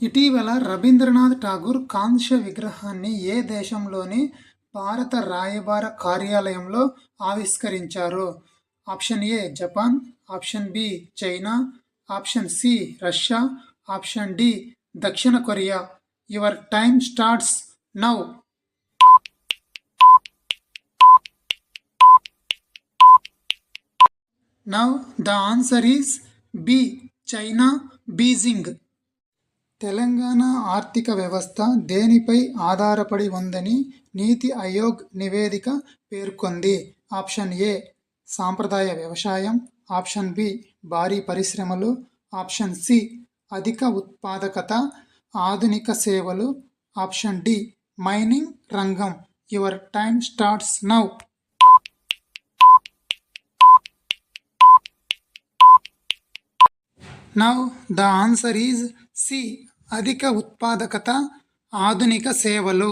ఇటీవల రవీంద్రనాథ్ ఠాగూర్ కాంస్య విగ్రహాన్ని ఏ దేశంలోని భారత రాయబార కార్యాలయంలో ఆవిష్కరించారు? Option A Japan, option B China, option C Russia, option D దక్షిణ కొరియా. Your time starts now. Now the answer is B China, Beijing. Telangana ఆర్థిక వ్యవస్థ దేనిపై ఆధారపడి ఉందని నీతి ఆయోగ్ నివేదిక పేర్కొంది? ఆప్షన్ ఏ సాంప్రదాయ వ్యవసాయం, ఆప్షన్ బి భారీ పరిశ్రమలు, ఆప్షన్ సి అధిక ఉత్పాదకత, ఆధునిక సేవలు, ఆప్షన్ డి మైనింగ్ రంగం. Your time starts now. Now the answer is C అధిక ఉత్పాదకత, ఆధునిక సేవలు.